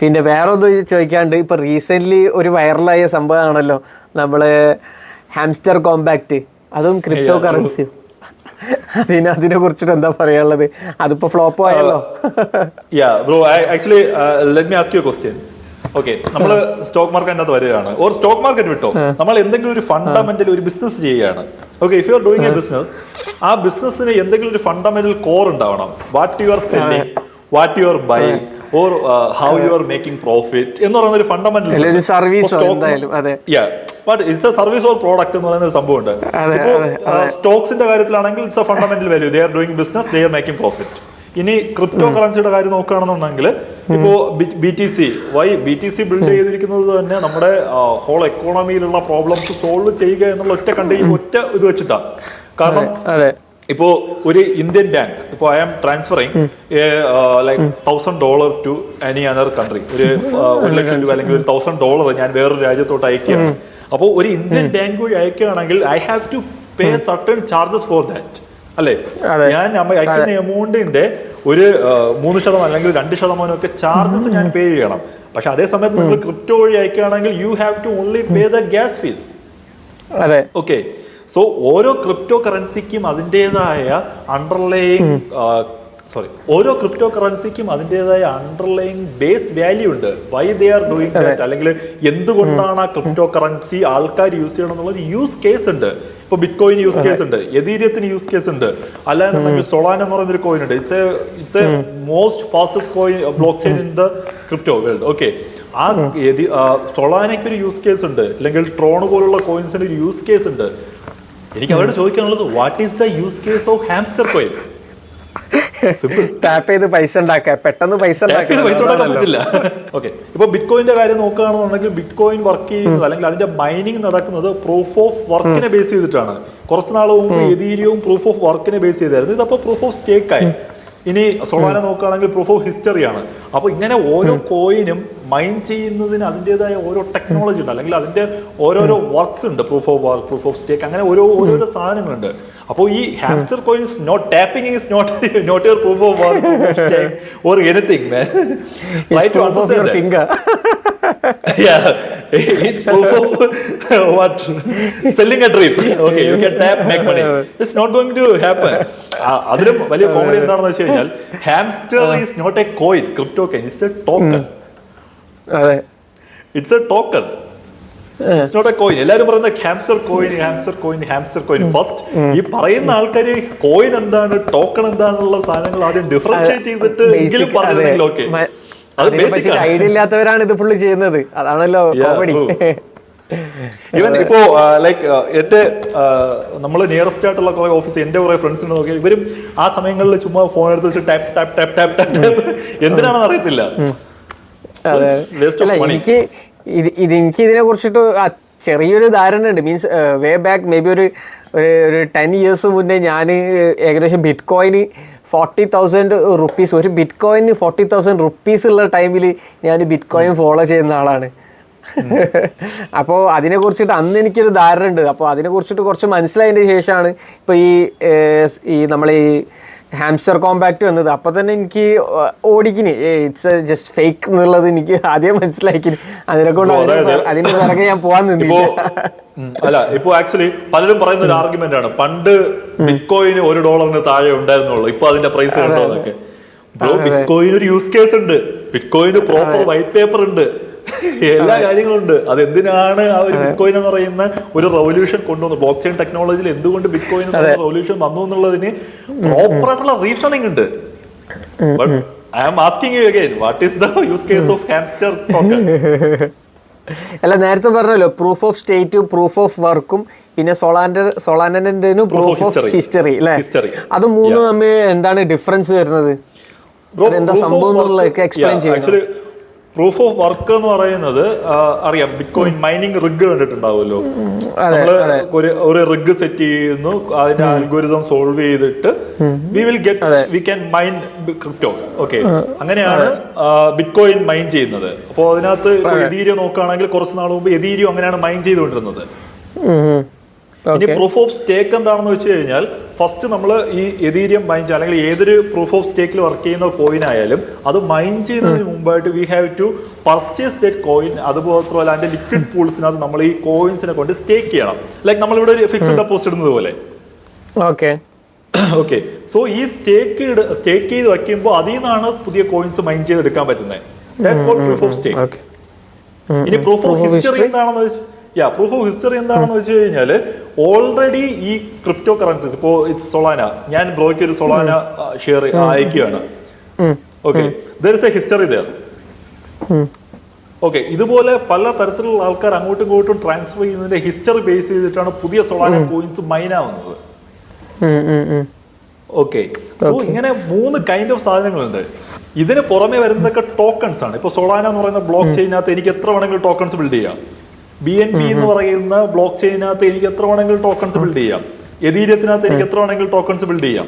[SPEAKER 2] പിന്നെ വേറെ ഒന്ന് ചോദിക്കാണ്ട്, ഇപ്പൊ റീസെന്റ് ഒരു വൈറലായ സംഭവമാണല്ലോ നമ്മള് ഹാംസ്റ്റർ കോമ്പാക്ട്, അതും ക്രിപ്റ്റോ കറൻസി. അതിനെ കുറിച്ചിട്ട് എന്താ പറയാനുള്ളത്? അതിപ്പോ ഫ്ലോപ്പ് ആയല്ലോ.
[SPEAKER 1] Actually let me ask you A question. Okay, നമ്മള് സ്റ്റോക്ക് മാർക്കറ്റിനകത്ത് വരികയാണ്, ഓർ സ്റ്റോക്ക് മാർക്കറ്റ് വിട്ടോ, നമ്മൾ എന്തെങ്കിലും ഒരു ഫണ്ടമെന്റൽ ഒരു ബിസിനസ് ചെയ്യുകയാണ്. Okay, if you are doing A business, ആ ബിസിനസ്സിന് എന്തെങ്കിലും ഒരു ഫണ്ടമെന്റൽ കോർ ഉണ്ടാവണം. What you are selling, what you are buying, or how you are making profit എന്ന് പറയുന്ന ഒരു ഫണ്ടമെന്റൽ
[SPEAKER 2] സർവീസ് എന്തായാലും. അതെ,
[SPEAKER 1] but it's A service or product എന്ന് പറയുന്ന ഒരു സംഭവമുണ്ട്. സ്റ്റോക്സിന്റെ കാര്യത്തിലാണെങ്കിൽ it's A fundamental value, they are doing business, they are making profit. ഇനി ക്രിപ്റ്റോ കറൻസിയുടെ കാര്യം നോക്കുകയാണെന്നുണ്ടെങ്കിൽ ഇപ്പോ BTC ബിൽഡ് ചെയ്തിരിക്കുന്നത് തന്നെ നമ്മുടെ ഹോൾ എക്കോണമിയിലുള്ള പ്രോബ്ലംസ് സോൾവ് ചെയ്യുക എന്നുള്ള ഒറ്റ ഇത് വെച്ചിട്ടാണ്. കാരണം ഇപ്പോ ഒരു ഇന്ത്യൻ ബാങ്ക്, ഇപ്പോ I am transferring like $1,000 to any other country, ഒരു 1 ലക്ഷം രൂപ അല്ലെങ്കിൽ ഒരു $1,000 ഞാൻ വേറൊരു രാജ്യത്തോട്ട് അയക്കുകയാണ്. അപ്പോൾ ഒരു ഇന്ത്യൻ ബാങ്ക് വഴി അയക്കുകയാണെങ്കിൽ I have to pay certain charges for that, അല്ലേ? ഞാൻ അയക്കുന്ന എമൗണ്ടിന്റെ ഒരു 3% അല്ലെങ്കിൽ 2% ഒക്കെ ചാർജസ് ഞാൻ പേ ചെയ്യണം. പക്ഷെ അതേ സമയത്ത് നിങ്ങൾ ക്രിപ്റ്റോ വഴി അയക്കുകയാണെങ്കിൽ you have to only pay the gas fees. Okay, so ഓരോ ക്രിപ്റ്റോ കറൻസിക്കും അതിൻ്റെതായ ഓരോ ക്രിപ്റ്റോ കറൻസിക്കും അതിൻ്റെതായ അണ്ടർലൈങ് ബേസ് വാല്യൂ ഉണ്ട്. Why they are doing that, അല്ലെങ്കിൽ എന്തുകൊണ്ടാണ് ആ ക്രിപ്റ്റോ കറൻസി ആൾക്കാർ യൂസ് ചെയ്യണം എന്നുള്ളത് യൂസ് കേസ് ഉണ്ട്. ഇപ്പൊ ബിറ്റ്കോയിന് യൂസ് കേസ് ഉണ്ട്, എതീരിയത്തിന് യൂസ് കേസ് ഉണ്ട്, അല്ലാന്നുണ്ടെങ്കിൽ സൊളാന എന്ന് പറയുന്നൊരു കോയിൻ ഉണ്ട്. It's A most fastest coin block chain in the crypto world. Okay, ആ സൊളാനയ്ക്ക് ഒരു യൂസ് കേസ് ഉണ്ട്, അല്ലെങ്കിൽ ട്രോൺ പോലുള്ള കോയിൻസിന് ഒരു യൂസ് കേസ് ഉണ്ട്. എനിക്ക് അവരോട് ചോദിക്കാനുള്ളത്, what is the use case of hamster coin?
[SPEAKER 2] Tap ചെയ്ത് പൈസ ഉണ്ടാക്കാൻ, പെട്ടെന്ന് പൈസ
[SPEAKER 1] ഉണ്ടാക്കാൻ പറ്റില്ല. ഓക്കെ, ഇപ്പൊ ബിറ്റ്കോയിന്റെ കാര്യം നോക്കുകയാണെന്നുണ്ടെങ്കിൽ ബിറ്റ്കോയിൻ വർക്ക് ചെയ്യുന്നത് അല്ലെങ്കിൽ അതിന്റെ മൈനിങ് നടക്കുന്നത് പ്രൂഫ് ഓഫ് വർക്കിനെ ബേസ് ചെയ്തിട്ടാണ്. കുറച്ച് നാൾ മുമ്പ് എതീരിയവും പ്രൂഫ് ഓഫ് വർക്കിനെ ബേസ് ചെയ്തായിരുന്നു, ഇതപ്പോ പ്രൂഫ് ഓഫ് സ്റ്റേക്ക് ആയി. ഇനി സൊളാന നോക്കുകയാണെങ്കിൽ പ്രൂഫ് ഓഫ് ഹിസ്റ്ററിയാണ്. അപ്പൊ ഇങ്ങനെ ഓരോ കോയിനും മൈൻ ചെയ്യുന്നതിന് അതിൻ്റെതായ ഓരോ ടെക്നോളജി ഉണ്ട്, അല്ലെങ്കിൽ അതിന്റെ ഓരോരോ വർക്ക്സ് ഉണ്ട്. Proof of work, proof of stake, അങ്ങനെ ഓരോരോ സാധനങ്ങളുണ്ട്. അപ്പോൾ ഈ hamster coins not tapping is not your proof of work or anything, man. Try to understand your finger. Yeah, it's proof of what? Selling a dream. Okay, you can tap, make money. It's not going to happen. അതിലും വലിയ കോമഡി എന്താണെന്ന് വെച്ച് കഴിഞ്ഞാൽ, hamster is not a coin, crypto coin, it's a token. It's a token, it's not a coin. എല്ലാവരും പറയുന്ന ഹാംസ്റ്റർ കോയിൻ. ഫസ്റ്റ് ഈ പറയുന്ന ആൾക്കാര് കോയിൻ എന്താണ്, ടോക്കൺ എന്താണെന്നുള്ള സാധനങ്ങൾ ആദ്യം ഡിഫറൻഷിയേറ്റ് ചെയ്തിട്ട് എങ്കിലും പറഞ്ഞിരുന്നെങ്കിൽ ഓക്കെ.
[SPEAKER 2] ഐഡിയ ഇല്ലാത്തവരാണ് ഇത് ഫുള്ള് ചെയ്യുന്നത്, അതാണല്ലോ കോമഡി.
[SPEAKER 1] ഈവൻ ഇപ്പോ ലൈക്ക് എന്റെ നമ്മൾ നിയറസ്റ്റ് ആയിട്ടുള്ള കുറെ ഓഫീസ് എന്റെ കുറെ ഫ്രണ്ട്സിനെ നോക്കി ഇവരും ആ സമയങ്ങളിൽ ചുമ്മാ ഫോൺ എടുത്ത് വെച്ച് tap tap tap tap tap എന്തിനാണെന്ന് അറിയത്തില്ല.
[SPEAKER 2] എനിക്ക് ഇതിനെ കുറിച്ചിട്ട് ചെറിയൊരു ധാരണ ഉണ്ട്. Means way back may be ഒരു 10 years മുന്നേ ഞാൻ ഏകദേശം ബിറ്റ് കോയിന് 40,000 rupees, ഒരു ബിറ്റ് കോയിന് 40,000 rupees ഉള്ള ടൈമിൽ ഞാൻ ബിറ്റ് കോയിൻ ഫോളോ ചെയ്യുന്ന ആളാണ്. അപ്പോൾ അതിനെക്കുറിച്ചിട്ട് അന്ന് എനിക്കൊരു ധാരണ ഉണ്ട്. അപ്പോൾ അതിനെക്കുറിച്ചിട്ട് കുറച്ച് മനസ്സിലായതിൻ്റെ ശേഷമാണ് ഇപ്പോൾ ഈ നമ്മളെ ഈ ഹാംസ്റ്റർ കോമ്പാക്റ്റ് വന്നത്. അപ്പോൾ തന്നെ എനിക്ക് ഓടിക്കിന് ഇറ്റ്സ് ജസ്റ്റ് ഫേക്ക് എന്നുള്ളത് എനിക്ക് ആദ്യം മനസ്സിലാക്കിന്. അതിനെക്കൊണ്ട് അതിൻ്റെ പിറകെ ഞാൻ പോകാൻ നിന്നില്ല.
[SPEAKER 1] അല്ല ഇപ്പൊ ആക്ച്വലി പലരും പറയുന്ന ഒരു ആർഗ്യുമെന്റ് ആണ്, പണ്ട് ബിറ്റ് കോയിന് $1 താഴെ ഉണ്ടായിരുന്നുള്ളൂ, ഇപ്പൊ അതിന്റെ പ്രൈസ് കണ്ടോ എന്നൊക്കെ. ബ്രോ, ബിറ്റ് കോയിന് ഒരു യൂസ് കേസ് ഉണ്ട്, ബിറ്റ് കോയിന് പ്രോപ്പർ വൈറ്റ് പേപ്പർ ഉണ്ട്, എല്ലാ കാര്യങ്ങളും ഉണ്ട്. അതെന്തിനാണ് ആ ഒരു ബിറ്റ് കോയിൻ എന്ന് പറയുന്ന ഒരു റെവല്യൂഷൻ കൊണ്ടുവന്നു ബ്ലോക്ക് ചെയിൻ ടെക്നോളജിയിൽ, എന്തുകൊണ്ട് ബിറ്റ് കോയിൻ റെവല്യൂഷൻ വന്നു എന്നുള്ളതിന് പ്രോപ്പർ ആയിട്ടുള്ള റീസണിങ് ഉണ്ട്. But I am asking you again, what is the use case of hamster token?
[SPEAKER 2] അല്ല, നേരത്തെ പറഞ്ഞല്ലോ പ്രൂഫ് ഓഫ് സ്റ്റേറ്റും പ്രൂഫ് ഓഫ് വർക്കും പിന്നെ സോളാനന്റെനും പ്രൂഫ് ഓഫ് ഹിസ്റ്ററി അല്ലേ? അത് മൂന്നും തമ്മിൽ എന്താണ് ഡിഫറൻസ് വരുന്നത്? എന്താ സംഭവം എന്നുള്ളതൊക്കെ എക്സ്പ്ലെയിൻ ചെയ്യുന്നത്.
[SPEAKER 1] പ്രൂഫ് ഓഫ് വർക്ക് എന്ന് പറയുന്നത് അറിയാം, ബിറ്റ്കോയിൻ മൈനിങ് റിഗ് കണ്ടിട്ടുണ്ടാവുമല്ലോ. നമ്മള് ഒരു റിഗ് സെറ്റ് ചെയ്യുന്നു, അതിന്റെ അൽഗോരിതം സോൾവ് ചെയ്തിട്ട് we can mine cryptos. Okay, അങ്ങനെയാണ് ബിറ്റ്കോയിൻ മൈൻ ചെയ്യുന്നത്. അപ്പോൾ അതിനകത്ത് എതീരിയം നോക്കുകയാണെങ്കിൽ കുറച്ച് നാൾ മുമ്പ് എതീരിയം അങ്ങനെയാണ് മൈൻ ചെയ്തുകൊണ്ടിരുന്നത്. ഇനി പ്രൂഫ് ഓഫ് സ്റ്റേക്ക് എന്താണെന്ന് വെച്ച് കഴിഞ്ഞാൽ, ഫസ്റ്റ് നമ്മൾ ഈ എതീരിയം മൈൻ ചെയ്യുക അല്ലെങ്കിൽ ഏതൊരു പ്രൂഫ് ഓഫ് സ്റ്റേക്കിൽ വർക്ക് ചെയ്യുന്ന കോയിൻ ആയാലും അത് മൈൻ ചെയ്യുന്നതിന് മുമ്പായിട്ട് we have to purchase that coin. അതുപോലെ അതിന്റെ ലിക്വിഡ് പൂൾസിനകത്ത് നമ്മൾ ഈ കോയിൻസിനെ കൊണ്ട് സ്റ്റേക്ക് ചെയ്യണം. ലൈക്ക് നമ്മളിവിടെ ഒരു ഫിക്സഡ് ഡെപ്പോസിറ്റ് ഇടുന്നത് പോലെ. ഓക്കെ, സോ ഈ സ്റ്റേക്ക് ചെയ്ത് വയ്ക്കുമ്പോൾ അതിൽ നിന്നാണ് പുതിയ കോയിൻസ് മൈൻ ചെയ്തെടുക്കാൻ പറ്റുന്നത്. ദാറ്റ്സ് കോൾഡ് പ്രൂഫ് ഓഫ് സ്റ്റേക്ക്. ഇനി പ്രൂഫ് ഓഫ് ഹിസ്റ്ററി എന്താണെന്ന് വെച്ചാൽ, പ്രൂഫ് ഓഫ് ഹിസ്റ്ററി എന്താണെന്ന് വെച്ച് കഴിഞ്ഞാൽ, ഓൾറെഡി ഈ ക്രിപ്റ്റോ കറൻസീസ്, ഇപ്പോ ഇറ്റ്സ് സൊളാന, ഞാൻ ബ്രോയ്ക്ക് ഒരു സൊളാന ഷെയർ അയക്കുകയാണ്. Okay, there is a history there. Okay, ഇതുപോലെ പല തരത്തിലുള്ള ആൾക്കാർ അങ്ങോട്ടും ഇങ്ങോട്ടും ട്രാൻസ്ഫർ ചെയ്യുന്നതിന്റെ ഹിസ്റ്ററി ബേസ് ചെയ്തിട്ടാണ് പുതിയ സൊളാന കോയിൻസ് മൈൻ ആവുന്നത്. ഓക്കെ, സോ ഇങ്ങനെ 3 കൈൻഡ് ഓഫ് സാധനങ്ങളുണ്ട്. ഇതിന് പുറമെ വരുന്നതൊക്കെ ടോക്കൺസ് ആണ്. ഇപ്പൊ സൊളാന എന്ന് പറയുന്ന ബ്ലോക്ക് ചെയിനകത്ത് എനിക്ക് എത്ര വേണമെങ്കിലും ടോക്കൺസ് ബിൽഡ് ചെയ്യാം. BNB എന്ന് പറയുന്ന ബ്ലോക്ക് ചെയിനകത്ത് എനിക്ക് എത്ര വേണമെങ്കിലും ടോക്കൺസ് ബിൽഡ് ചെയ്യാം. എതീരിയത്തിനകത്ത് എനിക്ക് എത്ര വേണമെങ്കിലും ടോക്കൺസ് ബിൽഡ് ചെയ്യാം.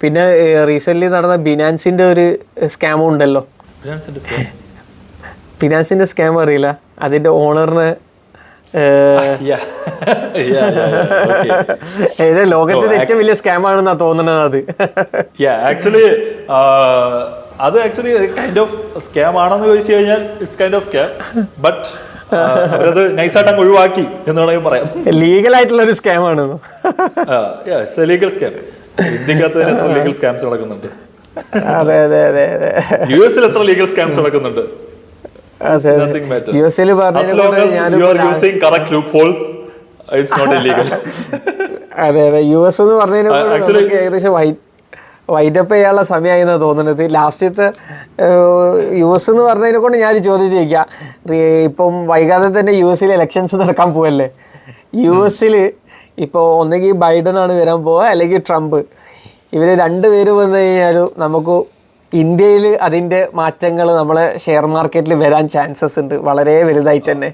[SPEAKER 2] പിന്നെ റീസെന്റ് നടന്ന ബിനാൻസിന്റെ ഒരു സ്കാം ഉണ്ടല്ലോ. ബിനാൻസിന്റെ സ്കാം അറിയില്ല? അതിന്റെ ഓണറിന് ലോകത്തിലെ ഏറ്റവും വലിയ സ്കാം ആണെന്നാ തോന്നുന്നത് അത്.
[SPEAKER 1] ആക്ച്വലി അത് ആക്ച്വലി കൈൻഡ് ഓഫ് സ്കാം ആണെന്ന് ചോദിച്ചു കഴിഞ്ഞാൽ it's kind of scam, but അവരത് നൈസായിട്ട് അങ്ങ് ഒഴിവാക്കി എന്ന് വേണമെങ്കിൽ പറയാം.
[SPEAKER 2] ലീഗൽ ആയിട്ടുള്ള ഒരു സ്കാം ആണ്.
[SPEAKER 1] Legal scam. ഇന്ത്യക്കകത്ത് എത്ര ലീഗൽ സ്കാംസ് നടക്കുന്നുണ്ട്?
[SPEAKER 2] അതെ അതെ അതെ അതെ.
[SPEAKER 1] യുഎസിൽ എത്ര ലീഗൽ സ്കാംസ് നടക്കുന്നുണ്ട്?
[SPEAKER 2] യുഎസിൽ അതെ അതെ, യുഎസ് എന്ന് പറഞ്ഞതിനെ ഏകദേശം വൈൻഡപ്പ് ചെയ്യാനുള്ള സമയമായി എന്നാണ് തോന്നുന്നത്. ലാസ്റ്റത്തെ US എന്ന് പറഞ്ഞതിനെ കൊണ്ട് ഞാൻ ചോദ്യം ചോദിക്കാം, ഇപ്പം വൈകാതെ തന്നെ US ഇലക്ഷൻസ് നടക്കാൻ പോവല്ലേ? US ഇപ്പോൾ ഒന്നെങ്കിൽ ബൈഡനാണ് വരാൻ പോവുക, അല്ലെങ്കിൽ ട്രംപ്. ഇവർ രണ്ടുപേരും വന്നു കഴിഞ്ഞാലും നമുക്ക് ഇന്ത്യയിൽ അതിൻ്റെ മാറ്റങ്ങൾ നമ്മളെ ഷെയർ മാർക്കറ്റിൽ വരാൻ ചാൻസസ് ഉണ്ട് വളരെ വലുതായിട്ട് തന്നെ.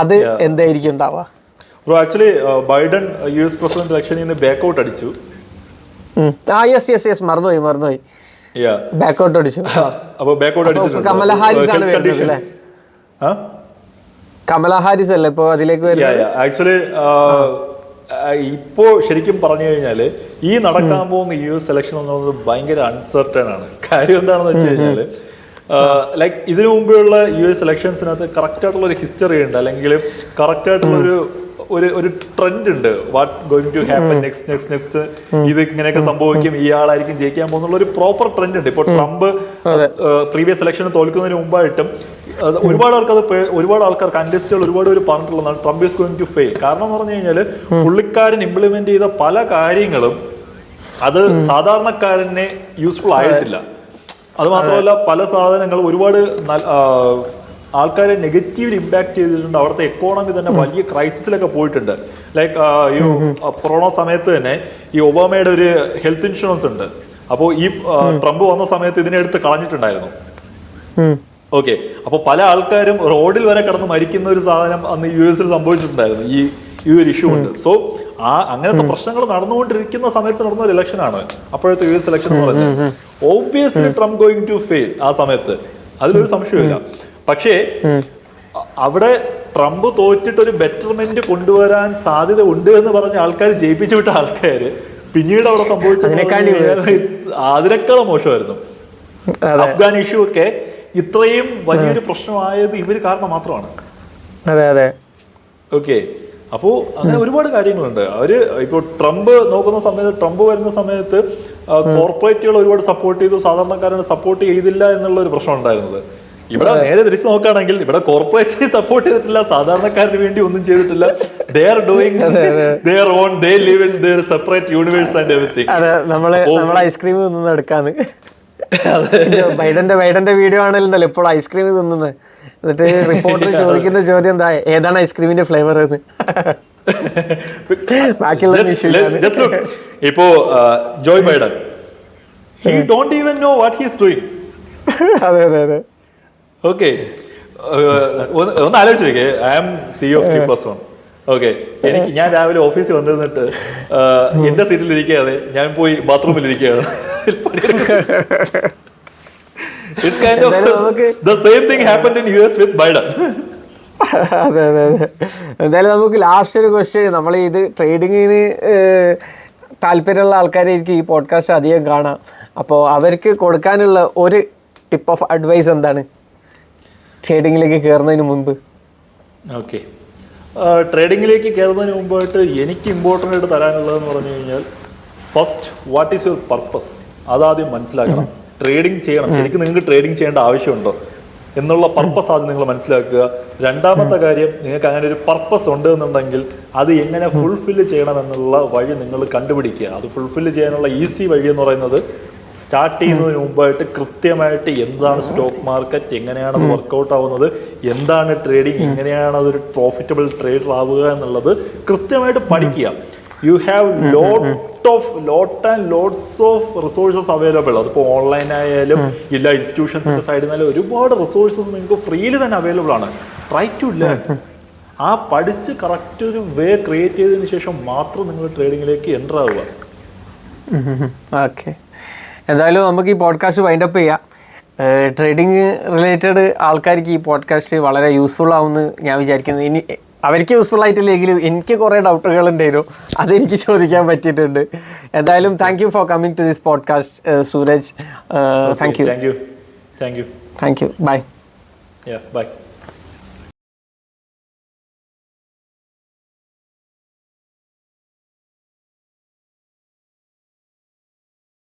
[SPEAKER 2] അത് എന്തായിരിക്കും ഉണ്ടാവുക?
[SPEAKER 1] ആക്ച്വലി ബൈഡൻ US പ്രസിഡന്റ് ഇലക്ഷനിൽ നിന്ന് ബാക്ക് ഔട്ട് അടിച്ചു.
[SPEAKER 2] മറന്നുപോയി. ബാക്കൗട്ട് അടിച്ചു. കമല ഹാരിസ് ആണ് വരുന്നത് അല്ലേ? കമല ഹാരിസ് അല്ലേ ഇപ്പൊ അതിലേക്ക് വരുന്നത്?
[SPEAKER 1] ആക്ച്വലി ഇപ്പോ ശരിക്കും പറഞ്ഞു കഴിഞ്ഞാല് ഈ നടക്കാൻ പോകുന്ന US ഇലക്ഷൻ എന്ന് പറയുന്നത് ഭയങ്കര അൺസർട്ടൺ ആണ്. കാര്യം എന്താണെന്ന് വെച്ച് കഴിഞ്ഞാല്, ലൈക്ക് ഇതിനു മുമ്പുള്ള US ഇലക്ഷൻസിനകത്ത് കറക്റ്റ് ആയിട്ടുള്ള ഒരു ഹിസ്റ്ററി ഉണ്ട്, അല്ലെങ്കിൽ കറക്റ്റ് ആയിട്ടുള്ള ഒരു ട്രെൻഡ് ഉണ്ട്. What going to happen next ഇത് ഇങ്ങനെയൊക്കെ സംഭവിക്കും, ഇയാളായിരിക്കും ജയിക്കാൻ പോകുന്നുള്ള ഒരു പ്രോപ്പർ ട്രെൻഡ് ഉണ്ട്. ഇപ്പോൾ ട്രംപ് പ്രീവിയസ് ഇലക്ഷന് തോൽക്കുന്നതിന് മുമ്പായിട്ടും ഒരുപാട് ആൾക്കാർ കണ്ടസ്റ്റകൾ ഒരുപാട് പേര് പറഞ്ഞിട്ടുള്ളതാണ് Trump is going to fail. കാരണം എന്ന് പറഞ്ഞു കഴിഞ്ഞാൽ പുള്ളിക്കാരൻ ഇംപ്ലിമെന്റ് ചെയ്ത പല കാര്യങ്ങളും അത് സാധാരണക്കാരനെ യൂസ്ഫുൾ ആയിട്ടില്ല. അത് മാത്രമല്ല, പല സാധനങ്ങൾ ഒരുപാട് ആൾക്കാരെ നെഗറ്റീവ്ലി ഇമ്പാക്ട് ചെയ്തിട്ടുണ്ട്. അവിടുത്തെ എക്കോണമി തന്നെ വലിയ ക്രൈസിസിലൊക്കെ പോയിട്ടുണ്ട്. ലൈക്ക് ഈ കൊറോണ സമയത്ത് തന്നെ ഈ ഒബാമയുടെ ഒരു ഹെൽത്ത് ഇൻഷുറൻസ് ഉണ്ട്. അപ്പോൾ ഈ ട്രംപ് വന്ന സമയത്ത് ഇതിനെടുത്ത് കളഞ്ഞിട്ടുണ്ടായിരുന്നു. ഓക്കെ, അപ്പൊ പല ആൾക്കാരും റോഡിൽ വരെ കിടന്ന് മരിക്കുന്ന ഒരു സാധനം അന്ന് US സംഭവിച്ചിട്ടുണ്ടായിരുന്നു ഈ ഒരു ഇഷ്യൂ ഉണ്ട്. സോ അങ്ങനത്തെ പ്രശ്നങ്ങൾ നടന്നുകൊണ്ടിരിക്കുന്ന സമയത്ത് നടന്ന ഒരു ഇലക്ഷനാണ് അപ്പോഴത്തെ US ഇലക്ഷൻ എന്ന് പറയുന്നത്. Obviously Trump going to fail ആ സമയത്ത്, അതിലൊരു സംശയമില്ല. പക്ഷേ അവിടെ ട്രംപ് തോറ്റിട്ട് ഒരു ബെറ്റർമെന്റ് കൊണ്ടുവരാൻ സാധ്യത ഉണ്ട് എന്ന് പറഞ്ഞ ആൾക്കാർ, ജയിപ്പിച്ചു വിട്ട ആൾക്കാർ പിന്നീട് അവിടെ സംഭവിച്ചത് അതിനേക്കാളും മോശമായിരുന്നു. അഫ്ഗാൻ ഇഷ്യൂ ഒക്കെ ഇത്രയും വലിയൊരു പ്രശ്നമായത് ഇവര് കാരണം മാത്രമാണ്. ഓക്കെ, അപ്പോ അങ്ങനെ ഒരുപാട് കാര്യങ്ങളുണ്ട്. അവര് ഇപ്പൊ ട്രംപ് നോക്കുന്ന സമയത്ത്, ട്രംപ് വരുന്ന സമയത്ത് കോർപ്പറേറ്റുകൾ ഒരുപാട് സപ്പോർട്ട് ചെയ്തു, സാധാരണക്കാരനെ സപ്പോർട്ട് ചെയ്തില്ല എന്നുള്ള ഒരു പ്രശ്നം ഉണ്ടായിരുന്നത്. ഇവിടെ നേരെ തിരിച്ചു നോക്കുകയാണെങ്കിൽ ഇവിടെ കോർപ്പറേറ്റ് സപ്പോർട്ട് ചെയ്തിട്ടില്ല, സാധാരണക്കാരന് വേണ്ടി ഒന്നും ചെയ്തിട്ടില്ല. They are doing their own, they live in their separate universe and everything.
[SPEAKER 2] നമ്മൾ ഐസ്ക്രീം തിന്നുന്ന എടുക്കാന്ന് ബൈഡന്റെ വീഡിയോ ആണെന്നല്ലോ ഇപ്പോൾ ഐസ്ക്രീം തിന്നുന്നത്. എന്നിട്ട് റിപ്പോർട്ടർ ചോദിക്കുന്ന ചോദ്യം എന്താ, ഏതാണ് ഐസ്ക്രീമിന്റെ ഫ്ലേവർ എന്ന്.
[SPEAKER 1] ഇപ്പോ Joe Biden, he don't even know what he is doing.
[SPEAKER 2] അതെ.
[SPEAKER 1] ഓക്കെ, ഒന്ന് ആലോചിച്ച് നോക്കേ. I am CEO of T+1. Okay, ഞാൻ രാവിലെ ഓഫീസിൽ വന്നിരുന്നിട്ട് എന്റെ സീറ്റിൽ ഇരിക്കാതെ ഞാൻ പോയി ബാത്റൂമിൽ ഇരിക്കുകയാണ്. It's kind of the same thing happened in US with Biden.
[SPEAKER 2] അതെ. എന്തായാലും നമുക്ക് ലാസ്റ്റ് ഒരു ക്വസ്റ്റ്യൻ, നമ്മൾ ഇത് ട്രേഡിങ്ങിന് താല്പര്യമുള്ള ആൾക്കാരായിരിക്കും ഈ പോഡ്കാസ്റ്റ് അധികം കാണാം. അപ്പോൾ അവർക്ക് കൊടുക്കാനുള്ള ഒരു ടിപ്പ് ഓഫ് അഡ്വൈസ് എന്താണ് ട്രേഡിങ്ങിലേക്ക് കയറുന്നതിന് മുമ്പ്?
[SPEAKER 1] ഓക്കെ, ട്രേഡിങ്ങിലേക്ക് കയറുന്നതിന് മുമ്പായിട്ട് എനിക്ക് ഇമ്പോർട്ടൻ്റ് ആയിട്ട് തരാനുള്ളതെന്ന് പറഞ്ഞു കഴിഞ്ഞാൽ, first what is your purpose, അതാദ്യം മനസ്സിലാക്കണം. ട്രേഡിങ് ചെയ്യണം, ശരിക്കും നിങ്ങൾക്ക് ട്രേഡിങ് ചെയ്യേണ്ട ആവശ്യമുണ്ടോ എന്നുള്ള പർപ്പസ് ആദ്യം നിങ്ങൾ മനസ്സിലാക്കുക. രണ്ടാമത്തെ കാര്യം, നിങ്ങൾക്ക് അങ്ങനെ ഒരു പർപ്പസ് ഉണ്ട് എന്നുണ്ടെങ്കിൽ അത് എങ്ങനെ ഫുൾഫില്ല് ചെയ്യണം എന്നുള്ള വഴി നിങ്ങൾ കണ്ടുപിടിക്കുക. അത് ഫുൾഫില്ല് ചെയ്യാനുള്ള ഈസി വഴി എന്ന് പറയുന്നത്, സ്റ്റാർട്ട് ചെയ്യുന്നതിന് മുമ്പായിട്ട് കൃത്യമായിട്ട് എന്താണ് സ്റ്റോക്ക് മാർക്കറ്റ്, എങ്ങനെയാണ് അത് വർക്കൗട്ട് ആവുന്നത്, എന്താണ് ട്രേഡിങ്, എങ്ങനെയാണ് അതൊരു പ്രോഫിറ്റബിൾ ട്രേഡർ ആവുക എന്നുള്ളത് കൃത്യമായിട്ട് പഠിക്കുക. You have lots of resources available. അതിപ്പോൾ ഓൺലൈൻ ആയാലും ഇല്ല ഇൻസ്റ്റിറ്റ്യൂഷൻസിന്റെ സൈഡിൽ നിന്നാലും ഒരുപാട് റിസോഴ്സസ് നിങ്ങൾക്ക് ഫ്രീയിൽ തന്നെ അവൈലബിൾ ആണ്. Try to learn. ആ പഠിച്ച് കറക്റ്റ് ഒരു വേ ക്രിയേറ്റ് ചെയ്തതിന് ശേഷം മാത്രം നിങ്ങൾ ട്രേഡിങ്ങിലേക്ക് എൻ്റർ ആവുക.
[SPEAKER 2] ഓക്കെ, എന്തായാലും നമുക്ക് ഈ പോഡ്കാസ്റ്റ് വൈൻഡപ്പ് ചെയ്യാം. ട്രേഡിങ് റിലേറ്റഡ് ആൾക്കാർക്ക് ഈ പോഡ്കാസ്റ്റ് വളരെ യൂസ്ഫുൾ ആവുമെന്ന് ഞാൻ വിചാരിക്കുന്നു. ഇനി അവർക്ക് യൂസ്ഫുൾ ആയിട്ടില്ലെങ്കിലും എനിക്ക് കുറേ ഡൗട്ടുകൾ ഉണ്ടായിരുന്നു, അതെനിക്ക് ചോദിക്കാൻ പറ്റിയിട്ടുണ്ട്. എന്തായാലും thank you for coming to this podcast Suraj. Thank you.
[SPEAKER 1] Thank you.
[SPEAKER 2] Bye.
[SPEAKER 1] By.